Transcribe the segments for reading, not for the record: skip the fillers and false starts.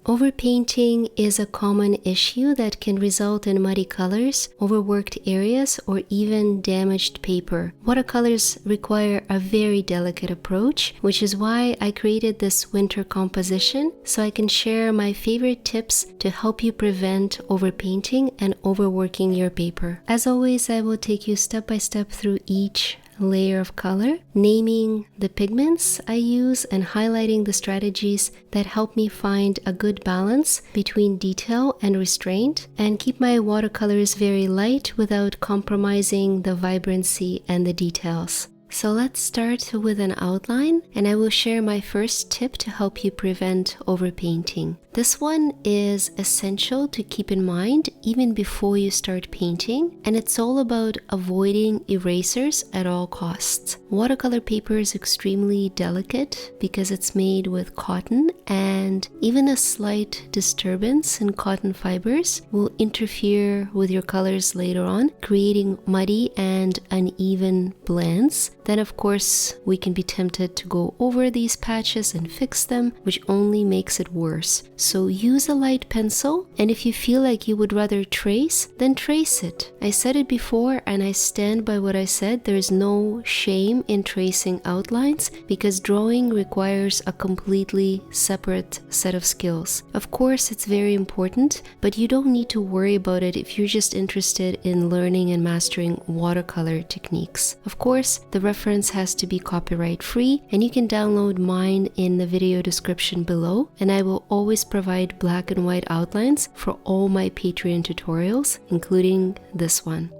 Overpainting is a common issue that can result in muddy colors, overworked areas, or even damaged paper. Watercolors require a very delicate approach, which is why I created this winter composition so I can share my favorite tips to help you prevent overpainting and overworking your paper. As always, I will take you step by step through each layer of color, naming the pigments I use and highlighting the strategies that help me find a good balance between detail and restraint and keep my watercolors very light without compromising the vibrancy and the details. So let's start with an outline, and I will share my first tip to help you prevent overpainting. This one is essential to keep in mind even before you start painting, and it's all about avoiding erasers at all costs. Watercolor paper is extremely delicate because it's made with cotton, and even a slight disturbance in cotton fibers will interfere with your colors later on, creating muddy and uneven blends. Then of course we can be tempted to go over these patches and fix them, which only makes it worse. So use a light pencil, and if you feel like you would rather trace, then trace it. I said it before and I stand by what I said. There is no shame in tracing outlines because drawing requires a completely separate set of skills. Of course it's very important, but you don't need to worry about it if you're just interested in learning and mastering watercolor techniques. Of course, the reference has to be copyright free, and you can download mine in the video description below, and I will always provide black and white outlines for all my Patreon tutorials, including this one.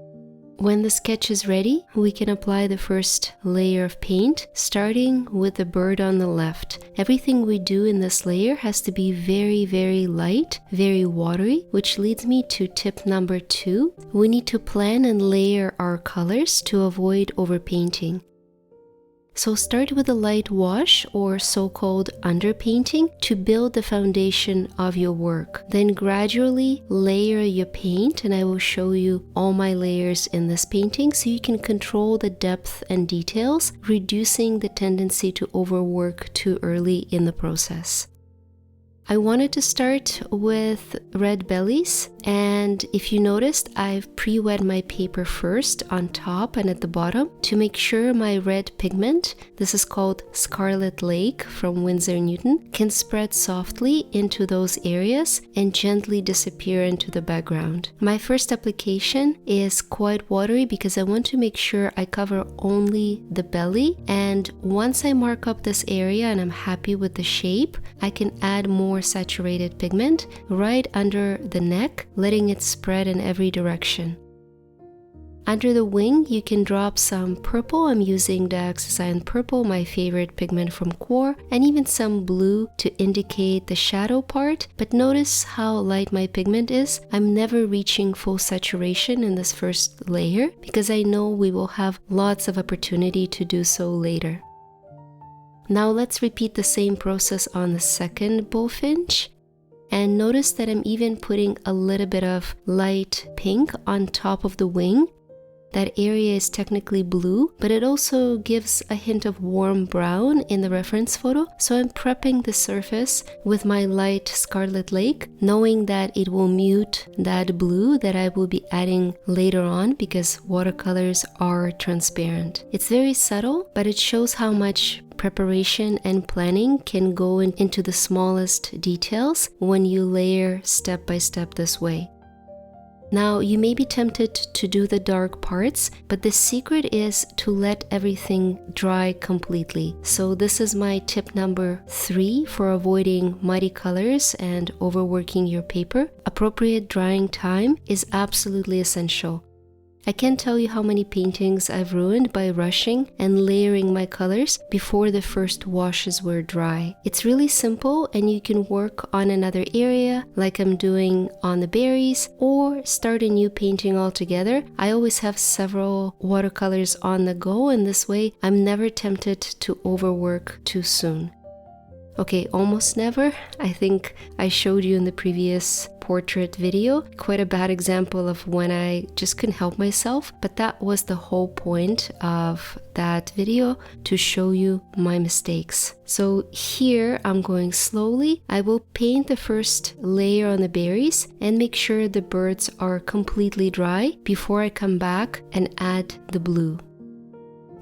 When the sketch is ready, we can apply the first layer of paint, starting with the bird on the left. Everything we do in this layer has to be very, very light, very watery, which leads me to tip number 2. We need to plan and layer our colors to avoid overpainting. So start with a light wash or so-called underpainting to build the foundation of your work. Then gradually layer your paint, and I will show you all my layers in this painting so you can control the depth and details, reducing the tendency to overwork too early in the process. I wanted to start with red bellies, and if you noticed, I've pre-wet my paper first on top and at the bottom to make sure my red pigment, this is called Scarlet Lake from Winsor Newton, can spread softly into those areas and gently disappear into the background. My first application is quite watery because I want to make sure I cover only the belly, and once I mark up this area and I'm happy with the shape, I can add more saturated pigment right under the neck, letting it spread in every direction. Under the wing, you can drop some purple. I'm using Dioxazine Purple, my favorite pigment from Quor, and even some blue to indicate the shadow part. But notice how light my pigment is. I'm never reaching full saturation in this first layer because I know we will have lots of opportunity to do so later. Now let's repeat the same process on the second bullfinch. And notice that I'm even putting a little bit of light pink on top of the wing. That area is technically blue, but it also gives a hint of warm brown in the reference photo. So I'm prepping the surface with my light Scarlet Lake, knowing that it will mute that blue that I will be adding later on because watercolors are transparent. It's very subtle, but it shows how much preparation and planning can go into the smallest details when you layer step by step this way. Now, you may be tempted to do the dark parts, but the secret is to let everything dry completely. So this is my tip number 3 for avoiding muddy colors and overworking your paper. Appropriate drying time is absolutely essential. I can't tell you how many paintings I've ruined by rushing and layering my colors before the first washes were dry. It's really simple, and you can work on another area like I'm doing on the berries, or start a new painting altogether. I always have several watercolors on the go, and this way I'm never tempted to overwork too soon. Okay, almost never. I think I showed you in the previous portrait video. Quite a bad example of when I just couldn't help myself, but that was the whole point of that video, to show you my mistakes. So here I'm going slowly. I will paint the first layer on the berries and make sure the birds are completely dry before I come back and add the blue.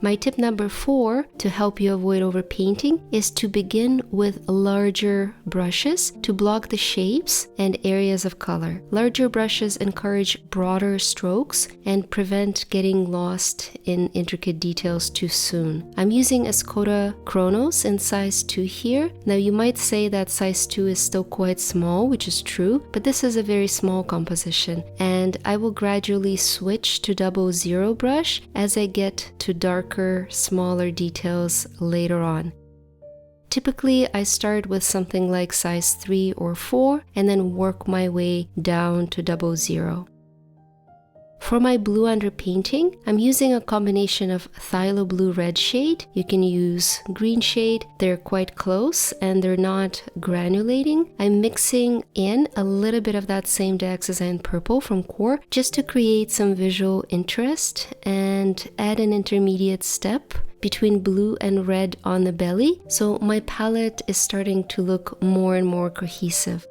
My tip number 4 to help you avoid overpainting is to begin with larger brushes to block the shapes and areas of color. Larger brushes encourage broader strokes and prevent getting lost in intricate details too soon. I'm using a Skoda Chronos in size 2 here. Now you might say that size 2 is still quite small, which is true, but this is a very small composition, and I will gradually switch to 00 brush as I get to darker, smaller details later on. Typically, I start with something like size 3 or 4 and then work my way down to 00. For my blue underpainting, I'm using a combination of phthalo blue red shade. You can use green shade. They're quite close and they're not granulating. I'm mixing in a little bit of that same dioxazine purple from Core just to create some visual interest and add an intermediate step between blue and red on the belly. So my palette is starting to look more and more cohesive.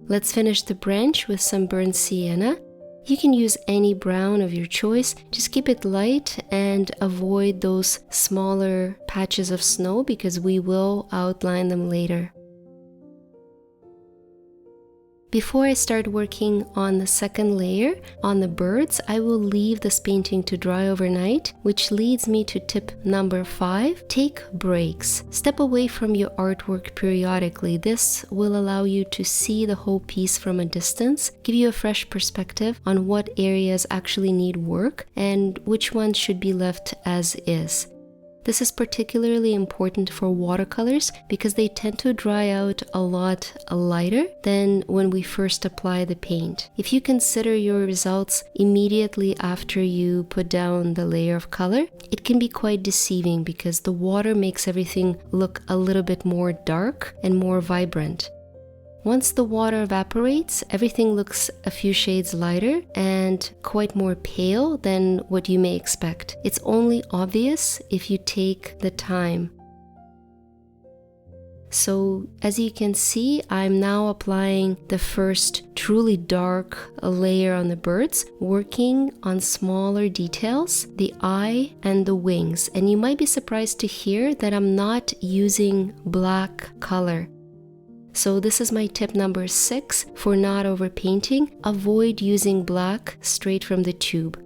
Let's finish the branch with some burnt sienna. You can use any brown of your choice, just keep it light and avoid those smaller patches of snow because we will outline them later. Before I start working on the second layer, on the birds, I will leave this painting to dry overnight, which leads me to tip number 5, take breaks. Step away from your artwork periodically. This will allow you to see the whole piece from a distance, give you a fresh perspective on what areas actually need work and which ones should be left as is. This is particularly important for watercolors because they tend to dry out a lot lighter than when we first apply the paint. If you consider your results immediately after you put down the layer of color, it can be quite deceiving because the water makes everything look a little bit more dark and more vibrant. Once the water evaporates, everything looks a few shades lighter and quite more pale than what you may expect. It's only obvious if you take the time. So as you can see, I'm now applying the first truly dark layer on the birds, working on smaller details, the eye and the wings. And you might be surprised to hear that I'm not using black color. So this is my tip number 6 for not overpainting. Avoid using black straight from the tube.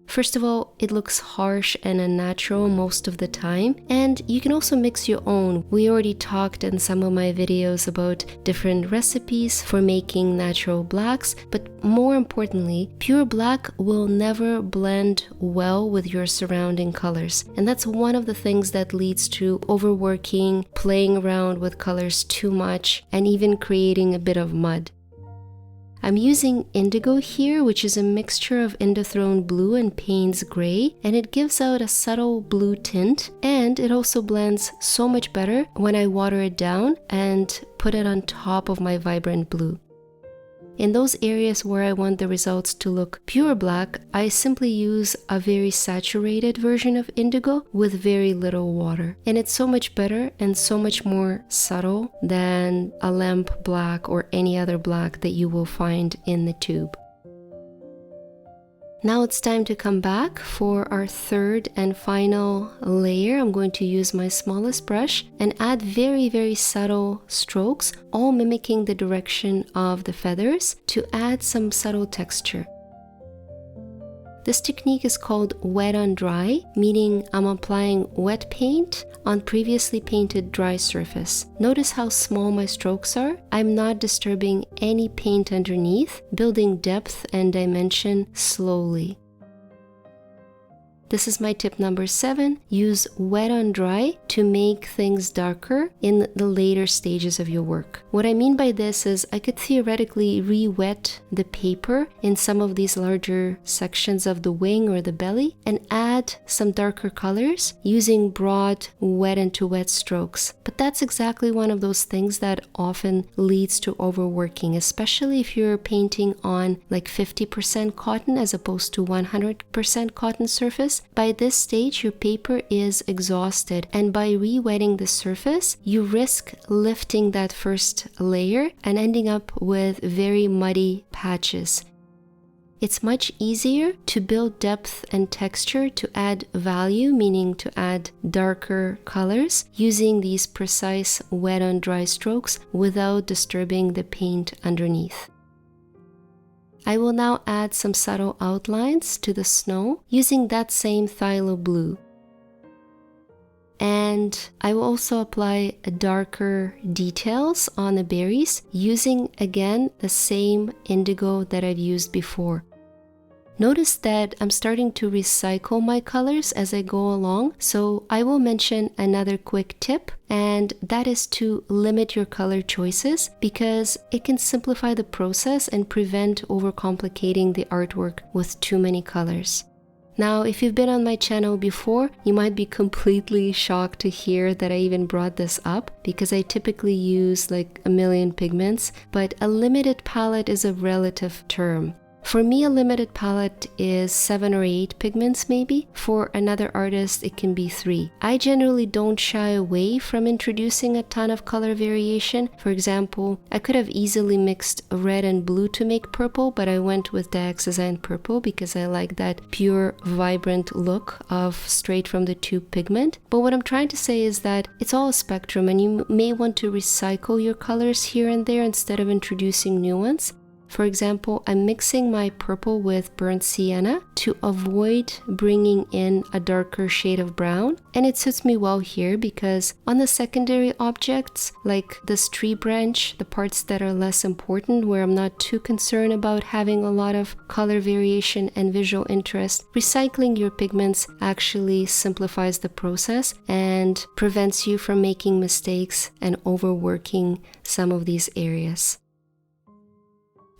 First of all, it looks harsh and unnatural most of the time, and you can also mix your own. We already talked in some of my videos about different recipes for making natural blacks, but more importantly, pure black will never blend well with your surrounding colors. And that's one of the things that leads to overworking, playing around with colors too much, and even creating a bit of mud. I'm using indigo here, which is a mixture of Indothrone blue and Payne's gray, and it gives out a subtle blue tint, and it also blends so much better when I water it down and put it on top of my vibrant blue. In those areas where I want the results to look pure black, I simply use a very saturated version of indigo with very little water. And it's so much better and so much more subtle than a lamp black or any other black that you will find in the tube. Now it's time to come back for our third and final layer. I'm going to use my smallest brush and add very, very subtle strokes, all mimicking the direction of the feathers to add some subtle texture. This technique is called wet on dry, meaning I'm applying wet paint on previously painted dry surface. Notice how small my strokes are. I'm not disturbing any paint underneath, building depth and dimension slowly. This is my tip number 7. Use wet on dry to make things darker in the later stages of your work. What I mean by this is I could theoretically re-wet the paper in some of these larger sections of the wing or the belly and add some darker colors using broad wet into wet strokes. But that's exactly one of those things that often leads to overworking, especially if you're painting on like 50% cotton as opposed to 100% cotton surface. By this stage, your paper is exhausted, and by re-wetting the surface, you risk lifting that first layer and ending up with very muddy patches. It's much easier to build depth and texture to add value, meaning to add darker colors, using these precise wet on dry strokes without disturbing the paint underneath. I will now add some subtle outlines to the snow using that same phthalo blue. And I will also apply darker details on the berries using, again, the same indigo that I've used before. Notice that I'm starting to recycle my colors as I go along, so I will mention another quick tip, and that is to limit your color choices because it can simplify the process and prevent overcomplicating the artwork with too many colors. Now, if you've been on my channel before, you might be completely shocked to hear that I even brought this up because I typically use like a million pigments, but a limited palette is a relative term. For me, a limited palette is 7 or 8 pigments maybe. For another artist, it can be 3. I generally don't shy away from introducing a ton of color variation. For example, I could have easily mixed red and blue to make purple, but I went with dioxazine purple because I like that pure, vibrant look of straight from the tube pigment. But what I'm trying to say is that it's all a spectrum, and you may want to recycle your colors here and there instead of introducing new ones. For example, I'm mixing my purple with burnt sienna to avoid bringing in a darker shade of brown. And it suits me well here because on the secondary objects, like this tree branch, the parts that are less important, where I'm not too concerned about having a lot of color variation and visual interest, recycling your pigments actually simplifies the process and prevents you from making mistakes and overworking some of these areas.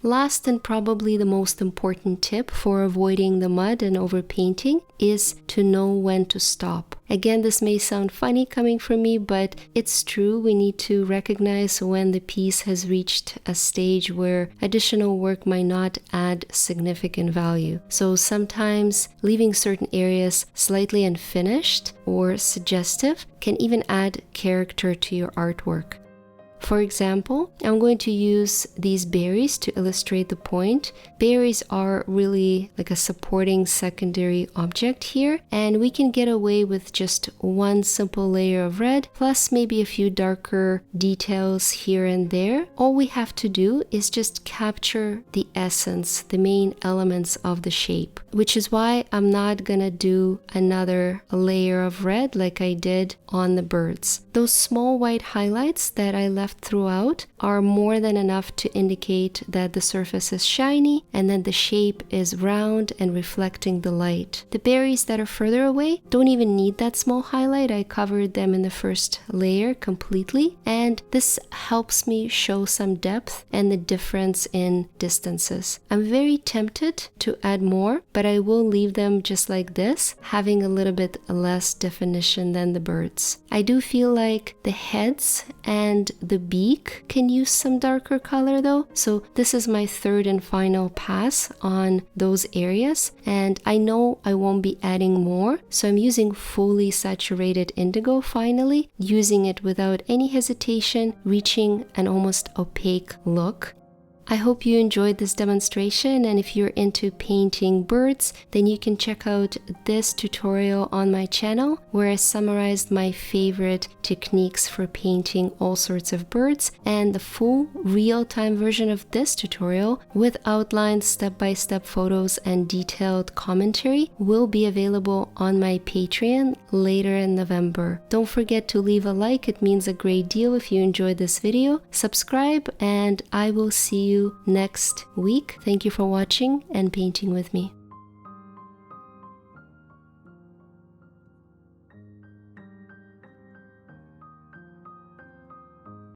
Last and probably the most important tip for avoiding the mud and overpainting is to know when to stop. Again, this may sound funny coming from me, but it's true. We need to recognize when the piece has reached a stage where additional work might not add significant value. So sometimes leaving certain areas slightly unfinished or suggestive can even add character to your artwork. For example, I'm going to use these berries to illustrate the point. Berries are really like a supporting secondary object here, and we can get away with just one simple layer of red, plus maybe a few darker details here and there. All we have to do is just capture the essence, the main elements of the shape, which is why I'm not gonna do another layer of red like I did on the birds. Those small white highlights that I left throughout are more than enough to indicate that the surface is shiny and that the shape is round and reflecting the light. The berries that are further away don't even need that small highlight. I covered them in the first layer completely, and this helps me show some depth and the difference in distances. I'm very tempted to add more, but I will leave them just like this, having a little bit less definition than the birds. I do feel like the heads and the beak can use some darker color though, so this is my third and final pass on those areas, and I know I won't be adding more, so I'm using fully saturated indigo finally, using it without any hesitation, reaching an almost opaque look. I hope you enjoyed this demonstration, and if you're into painting birds, then you can check out this tutorial on my channel where I summarized my favorite techniques for painting all sorts of birds, and the full real-time version of this tutorial with outlined step-by-step photos and detailed commentary will be available on my Patreon later in November. Don't forget to leave a like, it means a great deal if you enjoyed this video. Subscribe, and I will see you next week. Thank you for watching and painting with me.